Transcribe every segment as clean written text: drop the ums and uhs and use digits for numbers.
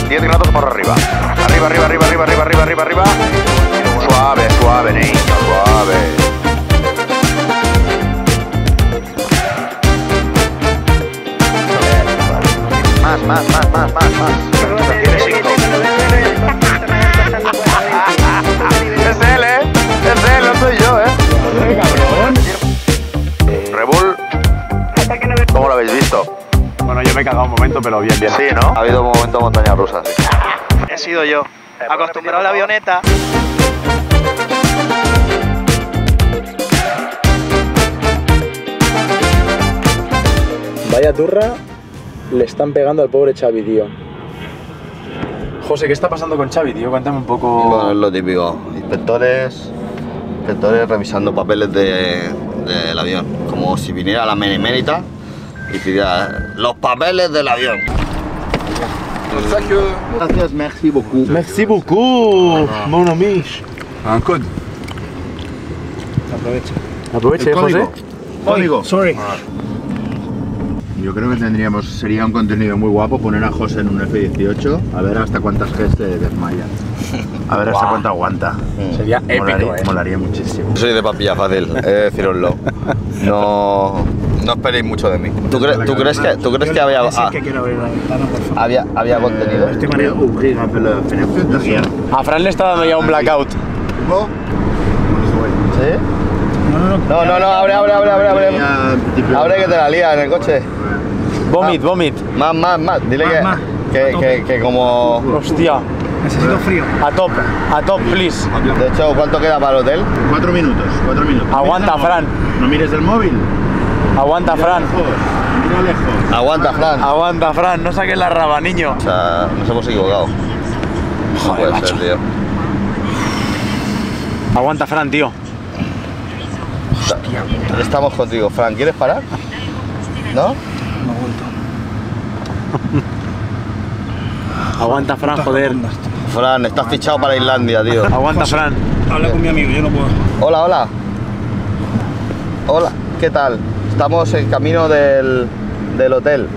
10 grados por arriba. Arriba, arriba, arriba, arriba, arriba, arriba, arriba, arriba. Y luego suave, suave, niño, suave. Más. Tiene 5. Es él, no soy yo, cabrón. Rebull, ¿cómo lo habéis visto? Bueno, yo me he cagado un momento, pero bien. Sí, ¿no? Ha habido un momento de montaña rusa, sí. He sido yo, acostumbrado a la avioneta. Vaya turra le están pegando al pobre Xavi, tío. José, ¿qué está pasando con Xavi, tío? Cuéntame un poco. Bueno, es lo típico. Inspectores revisando papeles del avión. Como si viniera la Benemérita y pidiera los papeles del avión. Gracias, merci beaucoup. Merci beaucoup, mon ami. Un code. Aproveche, José. Código. Sorry. Yo creo que sería un contenido muy guapo poner a José en un F-18 a ver hasta cuántas Gs se desmaya. A ver hasta cuánto aguanta. Sería épico, Molaría muchísimo. Soy de papilla fácil, he de deciroslo. No esperéis mucho de mí. ¿Tú crees que había contenido? Estoy mareado. A Fran le está dando ya un blackout. ¿Sí? No, abre. Abre que te la lía en el coche. Vomit. Más. Dile que como... Hostia. Necesito frío. A top, please. De hecho, ¿cuánto queda para el hotel? 4 minutos. Aguanta, Fran. No mires el móvil. Aguanta, Fran. Mira lejos. Aguanta, Fran. No saques la raba, niño. O sea, nos hemos equivocado. No Joder, puede ser, tío. Aguanta, Fran, tío. Estamos contigo, Fran. ¿Quieres parar? ¿No? Aguanta, Fran, joder. Fran, estás fichado para Islandia, tío. Aguanta, Fran. Habla con mi amigo, yo no puedo. Hola. Hola, ¿qué tal? Estamos en camino del hotel.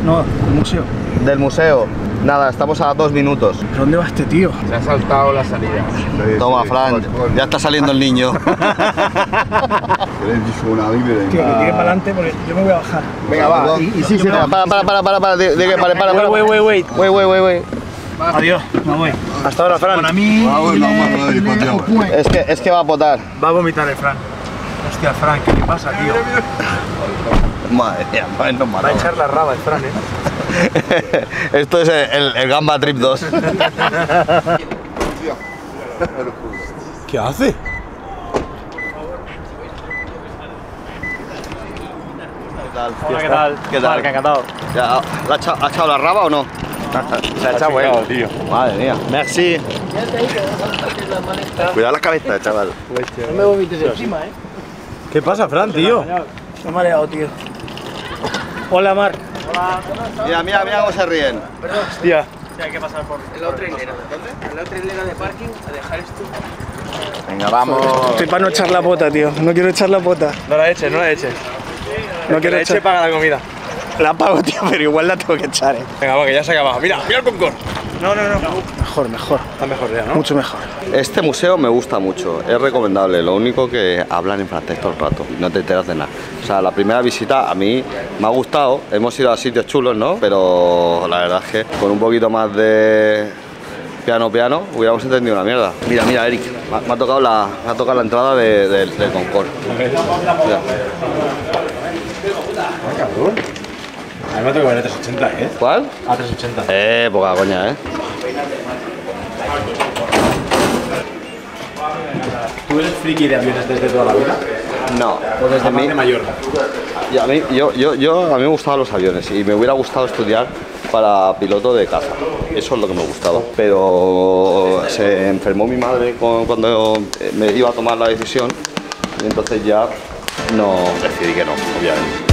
No, el museo. Del museo. Nada, estamos a 2 minutos. ¿Pero dónde va este tío? Se ha saltado la salida. Toma, Fran, ya está saliendo el niño. Que tire para adelante porque yo me voy a bajar. Venga, va. Y sí, para. Wait. Adiós, me voy. Hasta ahora, Fran. Para mí. Es que va a potar. Va a vomitar el Fran. Hostia, Frank, ¿qué le pasa, tío? Madre mía, no Va a echar la raba el Fran, Esto es el Gamba Trip 2. ¿Qué hace? Hola, ¿qué tal? Encantado. Ya, ¿ha echado la raba o no? Se ha echado bueno, tío. Madre mía. Merci. Cuidado la cabeza, chaval. No me vomites encima, ¿Qué pasa, Fran, tío? Estoy mareado, tío. Hola, Marc. Mira cómo se ríen. Hostia. Hay que pasar por la otra hilera. ¿Dónde? En la otra hilera de parking, a dejar esto. Venga, vamos. Estoy para no echar la pota, tío. No quiero echar la pota. No la eches. No quiero echar. Paga la comida. La pago, tío, pero igual la tengo que echar, Venga, va, que ya se ha acabado. Mira el Concorde. No. Mejor. Está mejor ya, ¿no? Mucho mejor. Este museo me gusta mucho, es recomendable. Lo único que hablan en francés todo el rato y no te enteras de nada. O sea, la primera visita a mí me ha gustado. Hemos ido a sitios chulos, ¿no? Pero la verdad es que con un poquito más de piano hubiéramos entendido una mierda. Mira, Eric, me ha tocado la entrada del Concorde. Mira. Cabrón. A mí me tengo que ver a 380, ¿Cuál? A 380. Poca coña, ¿Tú eres friki de aviones desde toda la vida? No. ¿O desde a mí, más de mayor? y a mí me gustaban los aviones y me hubiera gustado estudiar para piloto de caza. Eso es lo que me gustaba. Pero se enfermó mi madre cuando me iba a tomar la decisión y entonces ya no decidí que no, obviamente.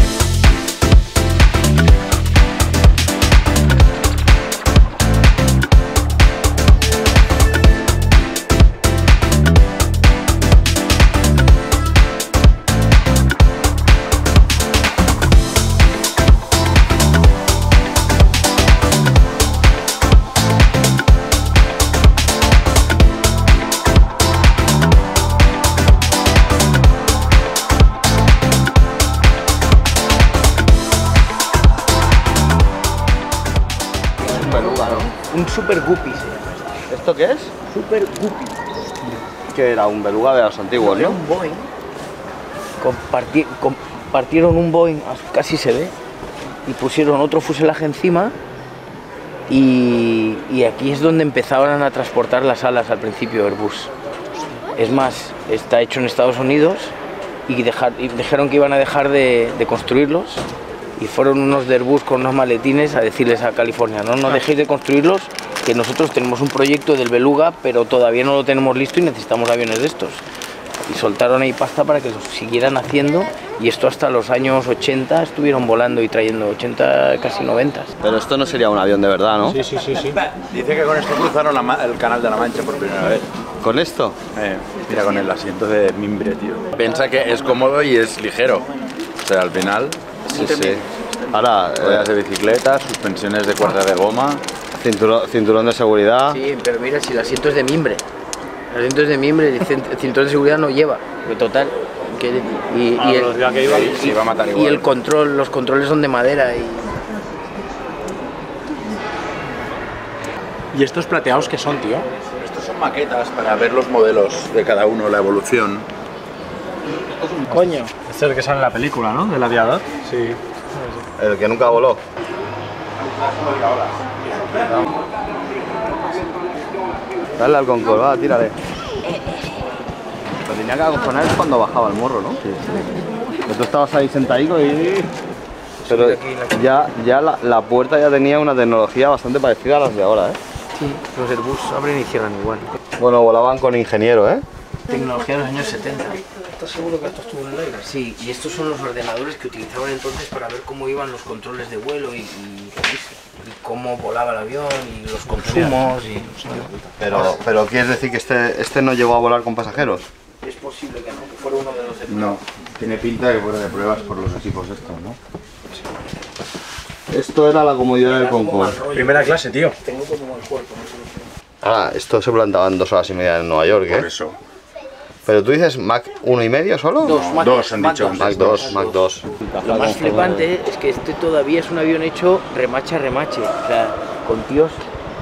Un Super Guppy se llama. ¿Esto qué es? Super Guppy. Que era un beluga de los antiguos, Era ¿no? un Boeing. Compartieron un Boeing, casi se ve, y pusieron otro fuselaje encima. Y aquí es donde empezaban a transportar las alas al principio Airbus. Es más, está hecho en Estados Unidos y dijeron que iban a dejar de construirlos. Y fueron unos de Airbus con unos maletines a decirles a California, no dejéis de construirlos, que nosotros tenemos un proyecto del Beluga, pero todavía no lo tenemos listo y necesitamos aviones de estos. Y soltaron ahí pasta para que los siguieran haciendo, y esto hasta los años 80 estuvieron volando y trayendo, 80, casi 90. Pero esto no sería un avión de verdad, ¿no? Sí. Dice que con esto cruzaron el canal de la Mancha por primera vez. ¿Con esto? Mira, con el asiento de mimbre, tío. Piensa que es cómodo y es ligero. O sea, al final, Sí, sí. Ahora, ruedas de bicicleta, suspensiones de cuerda de goma. cinturón de seguridad. Sí, pero mira, si el asiento es de mimbre. El asiento es de mimbre, el cinturón de seguridad no lleva. Total. Sí, va a matar igual. Y el control, los controles son de madera. ¿Y estos plateados qué son, tío? Estos son maquetas para ver los modelos de cada uno, la evolución. Coño. Este es el que sale en la película, ¿no? Del aviador. Sí. El que nunca voló. Dale al Concorde, va, tírale. Lo tenía que acompañar cuando bajaba el morro, ¿no? Sí. Que tú estabas ahí sentadico y... Pero ya la puerta ya tenía una tecnología bastante parecida a las de ahora, ¿eh? Sí, los Airbus abren y cierran igual. Bueno, volaban con ingeniero, ¿eh? Tecnología de los años 70. ¿Estás seguro que esto estuvo en el aire? Sí, y estos son los ordenadores que utilizaban entonces para ver cómo iban los controles de vuelo y cómo volaba el avión y los consumos. Pero ¿quieres decir que este no llegó a volar con pasajeros? Es posible que no, que fuera uno de los... No, tiene pinta de que fuera de pruebas por los equipos estos, ¿no? Esto era la comodidad del Concorde. Primera clase, tío. Tengo como el cuerpo, no sé. Ah, esto se plantaba en 2 horas y media en Nueva York, ¿eh? Por eso. Pero tú dices Mach 1,5 solo? Dos han dicho. Mach 2, Mach 2. Lo más flipante es que este todavía es un avión hecho remache a remache, o sea, con tíos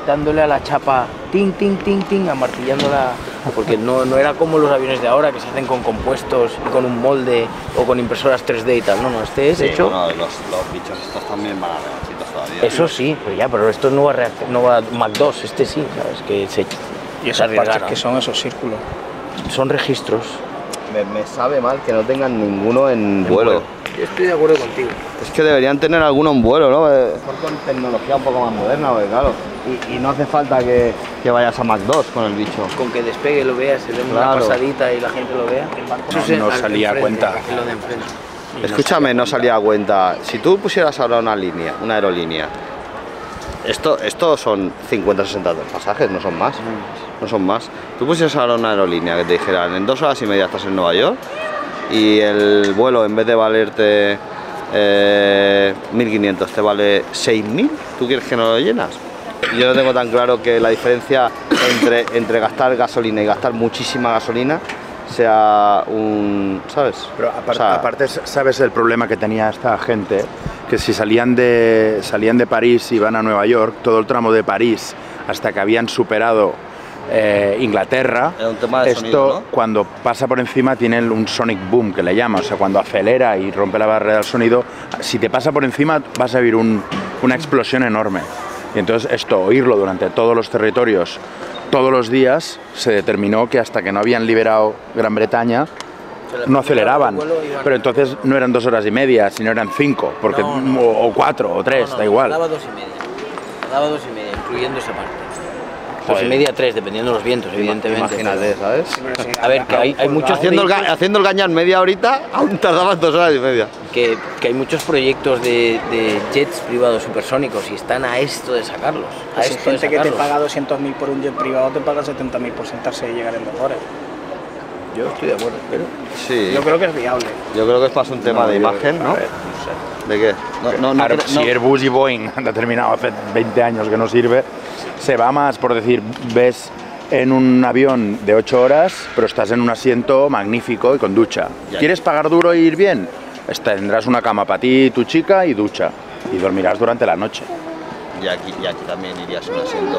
dándole a la chapa ting, ting, ting, ting, amartillándola, porque no era como los aviones de ahora que se hacen con compuestos y con un molde o con impresoras 3D y tal, no, este es Sí, hecho... bueno, los bichos estos también van a remachitos todavía. Eso sí, pero esto no va Mach 2, este sí, ¿sabes? Que se... ¿Y esas partes que son esos círculos? Son registros. Me sabe mal que no tengan ninguno en vuelo. Yo estoy de acuerdo contigo. Es que deberían tener alguno en vuelo, ¿no? Con tecnología un poco más moderna, porque claro, y no hace falta que vayas a Mach 2 con el bicho. Con que despegue lo veas, se ve Claro. una pasadita y la gente lo vea. No salía a cuenta. Lo de enfrente. Escúchame, no salía a cuenta. Si tú pusieras ahora una aerolínea, esto son 50-60 pasajes, no son más. No son más. Tú pusieras ahora una aerolínea que te dijeran en 2 horas y media estás en Nueva York y el vuelo en vez de valerte 1.500 te vale 6.000, ¿tú quieres que no lo llenas? Yo no tengo tan claro que la diferencia entre gastar gasolina y gastar muchísima gasolina sea un... ¿sabes? Pero aparte, ¿sabes el problema que tenía esta gente? Que si salían de París y iban a Nueva York, todo el tramo de París hasta que habían superado Inglaterra, Era un tema de esto sonido, ¿no? cuando pasa por encima tiene un sonic boom que le llama, o sea, cuando acelera y rompe la barrera del sonido, si te pasa por encima vas a oír una explosión enorme. Y entonces esto, oírlo durante todos los territorios, todos los días, se determinó que hasta que no habían liberado Gran Bretaña, no aceleraban, pero entonces no eran 2 horas y media, sino eran 5, porque, o 4 o 3, da igual. Daba 2 y media. Daba 2 y media, incluyendo esa parte. 2 y media, 3, dependiendo de los vientos, evidentemente. Imagínate, ¿sabes? A ver, que hay muchos Haciendo proyectos, el gañán media horita, aún tardaban 2 horas y media. que hay muchos proyectos de jets privados supersónicos y están a esto de sacarlos. A Si hay esto de gente que te sacarlos. paga 200.000 por un jet privado, te paga 70.000 por sentarse y llegar en 2 horas. Yo estoy de acuerdo, pero... Sí, Yo creo que es viable. yo creo que es más un tema de imagen, ¿no? A ver, ¿De qué? Si Airbus y Boeing han determinado hace 20 años que no sirve, se va más, por decir, ves en un avión de 8 horas, pero estás en un asiento magnífico y con ducha. ¿Quieres pagar duro e ir bien? Tendrás una cama para ti, tu chica y ducha. Y dormirás durante la noche. y aquí también irías un asiento.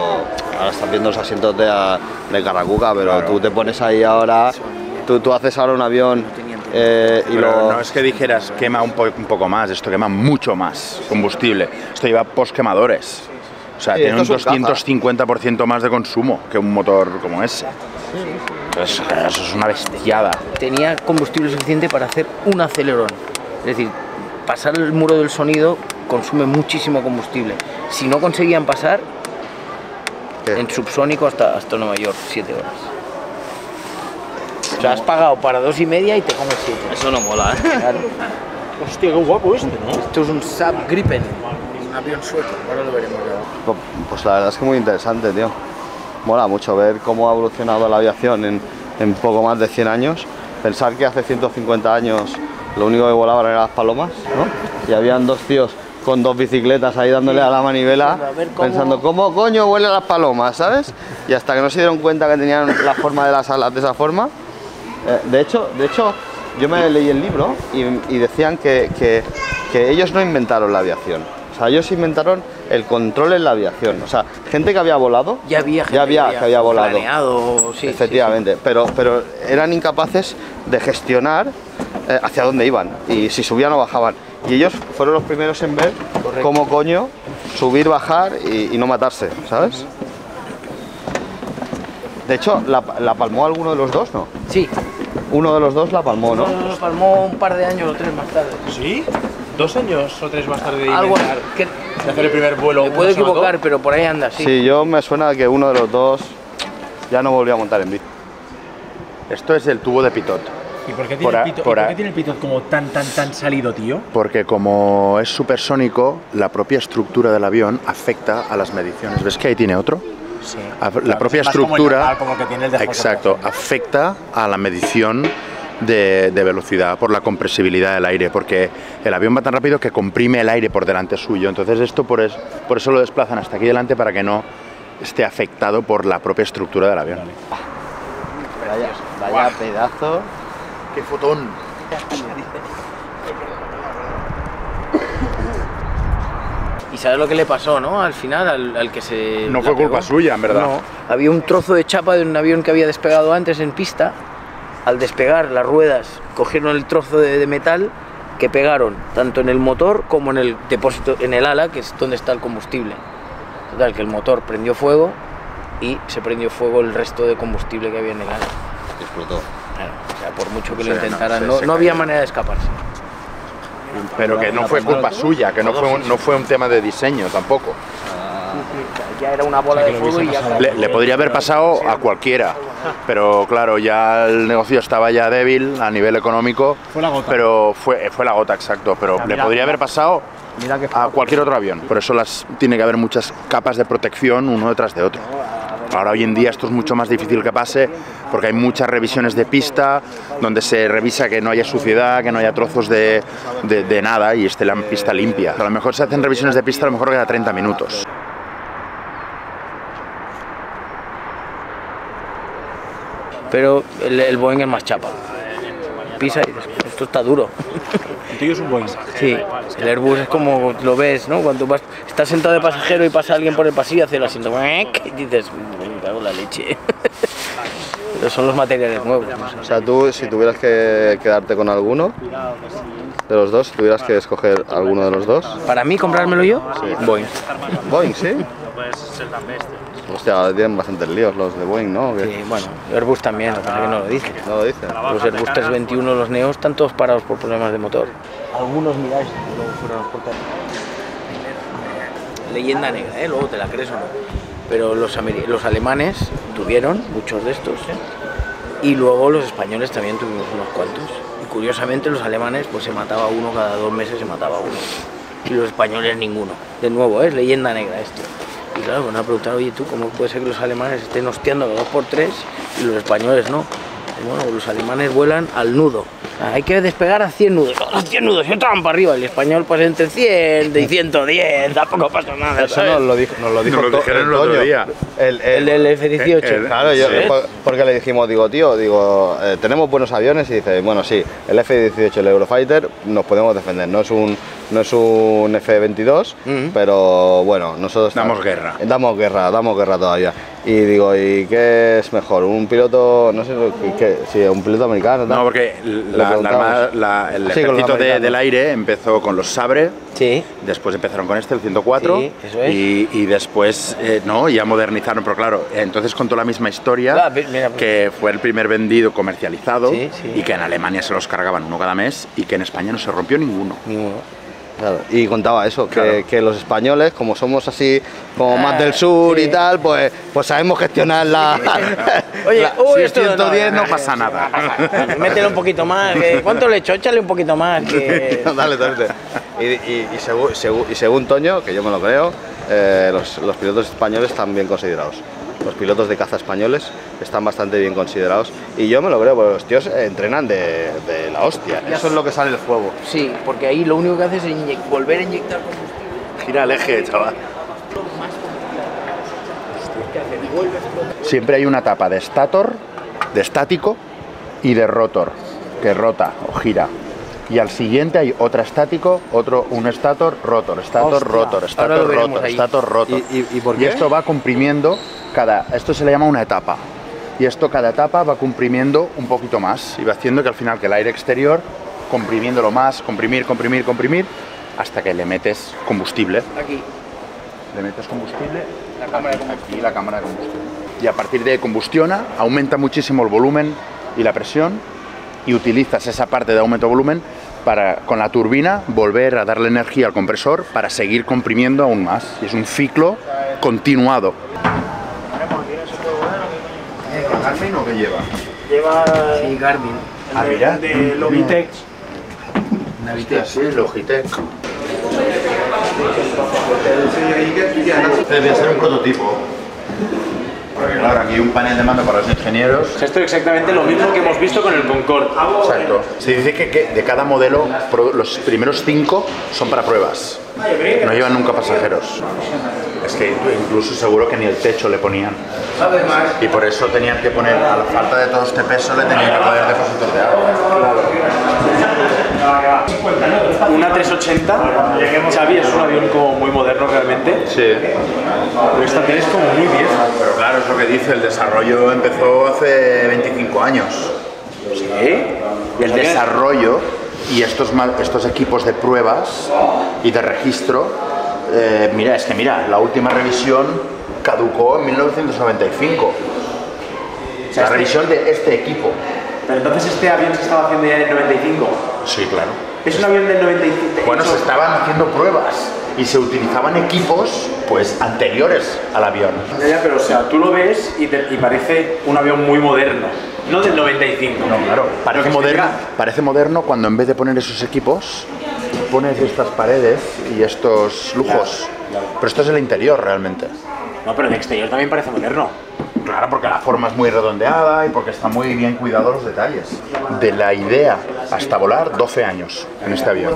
Ahora estás viendo los asientos de Carracuca, pero tú te pones ahí ahora, tú haces ahora un avión y no es que dijeras quema un poco más, esto quema mucho más combustible. Esto lleva postquemadores. O sea, Sí, tiene un esto es un 250% más de consumo que un motor como ese. Entonces, eso es una bestiada. Tenía combustible suficiente para hacer un acelerón. Es decir, pasar el muro del sonido consume muchísimo combustible. Si no conseguían pasar, ¿Qué? en subsónico hasta Nueva York, 7 horas. O sea, has pagado para 2,5 y te comes 7. Eso no mola, ¿eh? Claro. Hostia, qué guapo este, ¿no? Esto es un Saab Gripen, un avión sueco. Ahora lo veremos. Pues la verdad es que muy interesante, tío. Mola mucho ver cómo ha evolucionado la aviación en poco más de 100 años. Pensar que hace 150 años lo único que volaban eran las palomas, ¿no? Y habían dos tíos con dos bicicletas ahí dándole a la manivela, pensando cómo coño vuelan las palomas, ¿sabes? Y hasta que no se dieron cuenta que tenían la forma de las alas de esa forma. De hecho, yo me leí el libro y decían que ellos no inventaron la aviación. O sea, ellos inventaron el control en la aviación. O sea, gente que había volado, Ya había gente que había volado. planeado, sí, Efectivamente, pero eran incapaces de gestionar hacia dónde iban y si subían o bajaban. Y ellos fueron los primeros en ver cómo coño subir, bajar y no matarse, ¿sabes? De hecho, ¿la palmó alguno de los dos, no? Sí. Uno de los dos la palmó, ¿no? Lo palmó un par de años o 3 más tarde. ¿Sí? 2 años o 3 más tarde de Algo inventar, que de hacer el primer vuelo. me puedo uno solo equivocar, todo. pero por ahí anda, sí. Sí, yo me suena que uno de los dos ya no volvió a montar en bici. Esto es el tubo de pitot. ¿Y por qué Por tiene, a- el pitot, por ¿y por a- qué tiene el pitot como tan salido, tío? Porque como es supersónico, la propia estructura del avión afecta a las mediciones. ¿Ves que ahí tiene otro? Sí. La propia es más como el estructura, normal, como que tiene el de exacto, afecta a la medición de velocidad por la compresibilidad del aire, porque el avión va tan rápido que comprime el aire por delante suyo. Entonces esto por eso lo desplazan hasta aquí delante para que no esté afectado por la propia estructura del avión. Vaya pedazo. ¡Qué fotón! Y sabes lo que le pasó, ¿no? Al final, al que se... No la fue culpa pegó. suya, en verdad. No, había un trozo de chapa de un avión que había despegado antes en pista. Al despegar, las ruedas cogieron el trozo de metal que pegaron tanto en el motor como en el depósito, en el ala, que es donde está el combustible. Total, que el motor prendió fuego y se prendió fuego el resto de combustible que había en el ala. Explotó. Claro, o sea, por mucho que Sí, lo no, intentaran, se no cayó. había manera de escaparse. Pero que no fue culpa suya, que no fue un tema de diseño tampoco. Ya era una bola de fuego y ya... Le podría haber pasado a cualquiera, pero claro, ya el negocio estaba ya débil a nivel económico. Fue la gota. Pero fue la gota, exacto. Pero le mira, podría haber pasado mira que a cualquier otro avión. Por eso tiene que haber muchas capas de protección uno detrás de otro. Ahora hoy en día esto es mucho más difícil que pase porque hay muchas revisiones de pista donde se revisa que no haya suciedad, que no haya trozos de nada y esté la pista limpia. A lo mejor se hacen revisiones de pista a lo mejor cada 30 minutos. Pero el Boeing es más chapa. Pisa y dices, esto está duro. El tuyo es un Boeing. Sí, el Airbus es como lo ves, ¿no? Cuando estás sentado de pasajero y pasa alguien por el pasillo, hace el asiento y dices, me cago en la leche. Pero son los materiales nuevos. ¿no? O sea, tú, si tuvieras que quedarte con alguno de los dos, si tuvieras que escoger alguno de los dos. Para mí, comprármelo yo, Boeing. Boeing, ¿sí? Hostia, ahora tienen bastantes líos los de Boeing, ¿no? ¿O qué? Sí, bueno, Airbus también, lo que pasa es que no lo dice. ¿No lo dice? Los Airbus 321, los Neos, están todos parados por problemas de motor. Algunos miráis, luego fueron los portales. Leyenda negra, ¿eh? Luego te la crees o no. Pero los alemanes tuvieron muchos de estos, ¿eh? Y luego los españoles también tuvimos unos cuantos. Y curiosamente los alemanes, pues se mataba uno, cada 2 meses se mataba uno. Y los españoles ninguno. De nuevo, es leyenda negra esto. Y claro, van a preguntar, oye tú, ¿cómo puede ser que los alemanes estén hostiando los 2x3 y los españoles no? Bueno, los alemanes vuelan al nudo. Hay que despegar a 100 nudos. ¡A 100 nudos! Y otra van para arriba. El español, pues entre 100 y 110, tampoco pasa nada. Eso nos lo dijo Nos lo dijeron el otro día. El del F-18. Claro, yo, porque le dijimos, digo, tenemos buenos aviones, y dice, bueno, sí, el F-18, el Eurofighter, nos podemos defender, no es un F-22, pero bueno, nosotros damos guerra todavía. Y digo, ¿y qué es mejor? ¿Un piloto, no sé, un piloto americano? No, porque el ejército del aire empezó con los Sabre, sí. Después empezaron con el 104, sí, eso es. y después, ya modernizaron, pero claro, entonces contó la misma historia, que fue el primer vendido comercializado, sí. Y que en Alemania se los cargaban uno cada mes, y que en España no se rompió ninguno. Claro, y contaba eso, que los españoles, como somos así, como más del sur y tal, pues sabemos gestionar la... Oye, si es 110 no pasa nada. Métele un poquito más. ¿Cuánto le echo? Échale un poquito más. Dale. Y según Toño, que yo me lo creo, los pilotos españoles están bien considerados. Los pilotos de caza españoles están bastante bien considerados, y yo me lo creo, porque los tíos entrenan de la hostia. Eso es lo que sale del fuego. Sí, porque ahí lo único que hace es volver a inyectar combustible. Gira el eje, chaval. Siempre hay una etapa de estator, de estático y de rotor, que rota o gira. Y al siguiente hay otra estático, un estator, rotor, estator, rotor, estator, rotor, estator, rotor. ¿Y por qué? Y esto va comprimiendo esto se le llama una etapa. Y cada etapa va comprimiendo un poquito más, y va haciendo que al final, que el aire exterior, comprimiéndolo más, comprimir, hasta que le metes combustible. Aquí. Le metes combustible, aquí la cámara de combustible. Y a partir de ahí combustiona, aumenta muchísimo el volumen y la presión, y utilizas esa parte de aumento de volumen para, con la turbina, volver a darle energía al compresor para seguir comprimiendo aún más. Y es un ciclo continuado. ¿Garmin o qué lleva? Lleva... Sí, Garmin. Mira. De Logitech. Navitec. Sí, Logitech. Debe ser un prototipo. Porque claro, aquí hay un panel de mando para los ingenieros. Esto es exactamente lo mismo que hemos visto con el Concorde. Exacto. Se dice que de cada modelo, los primeros 5 son para pruebas. No llevan nunca pasajeros. Es que incluso seguro que ni el techo le ponían. Y por eso tenían que poner, a la falta de todo este peso, le tenían que poner depósitos de agua. Una 380, Xavi, es un avión como muy moderno realmente. Sí. Pero esta tele es como muy vieja. Pero claro, es lo que dice, el desarrollo empezó hace 25 años. ¿Sí? Y el desarrollo y estos equipos de pruebas y de registro, mira, la última revisión caducó en 1995. O sea, la revisión de este equipo. Pero entonces este avión se estaba haciendo ya en el 95. Sí, claro. Es un avión del 95. Bueno, se estaban haciendo pruebas y se utilizaban equipos anteriores al avión. Ya, pero o sea, tú lo ves y parece un avión muy moderno. No del 95. No, claro. Parece moderno cuando en vez de poner esos equipos, pones estas paredes y estos lujos. Claro. Pero esto es el interior realmente. No, pero el exterior también parece moderno. Claro, porque la forma es muy redondeada y porque está muy bien cuidados los detalles. De la idea hasta volar, 12 años en este avión.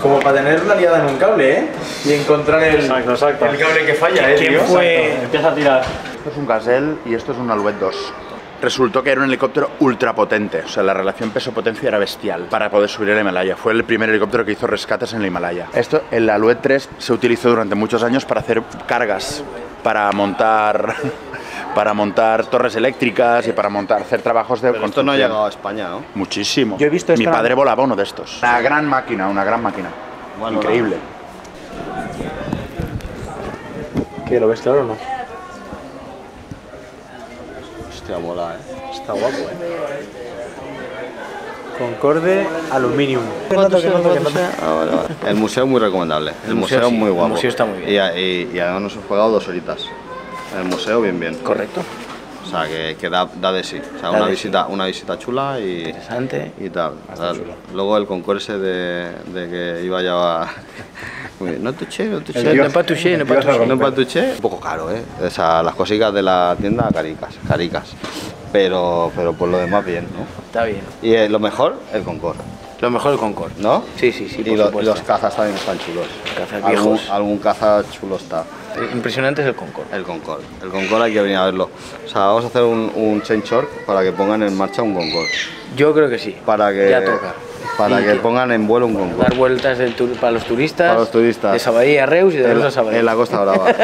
Como para tener la liada en un cable, ¿eh? Y encontrar el cable que falla, ¿eh? ¿Quién fue? Empieza a tirar. Esto es un Gazelle y esto es un Alouette 2. Resultó que era un helicóptero ultrapotente, o sea, la relación peso-potencia era bestial para poder subir el Himalaya. Fue el primer helicóptero que hizo rescates en el Himalaya. El Alouette 3 se utilizó durante muchos años para hacer cargas, para montar torres eléctricas y para hacer trabajos de construcción. Esto no ha llegado a España, ¿no? Muchísimo. Yo he visto Mi padre volaba uno de estos. Una gran máquina. Bueno, increíble. ¿Qué, lo ves claro o no? Hostia, mola, está guapo, Concorde Aluminium. El museo es muy recomendable. El museo es muy guapo. El museo está muy bien. Y además nos hemos jugado 2 horitas. En el museo, bien. Correcto. sea, que da de sí. O sea, una visita chula Interesante. y tal. Está chulo. Luego el Concorde ese de que iba ya a... No touché. No pas touché. No pas touché. Un poco caro, ¿eh? O sea, las cositas de la tienda caricas. Pero por lo demás bien, ¿no? Está bien. Y lo mejor, el Concorde. Lo mejor el Concorde. ¿No? Sí, Y por supuesto. los cazas también están chulos. Cazas viejos. Algún caza chulo está. Impresionante es el Concorde. El Concorde hay que venir a verlo. O sea, vamos a hacer un change org para que pongan en marcha un Concorde. Yo creo que sí. Para que, ya toca. Para que pongan en vuelo un Concorde. Dar vueltas para los turistas. Para los turistas. De Sabadell a Reus y de Reus a Sabadell. En la Costa Brava.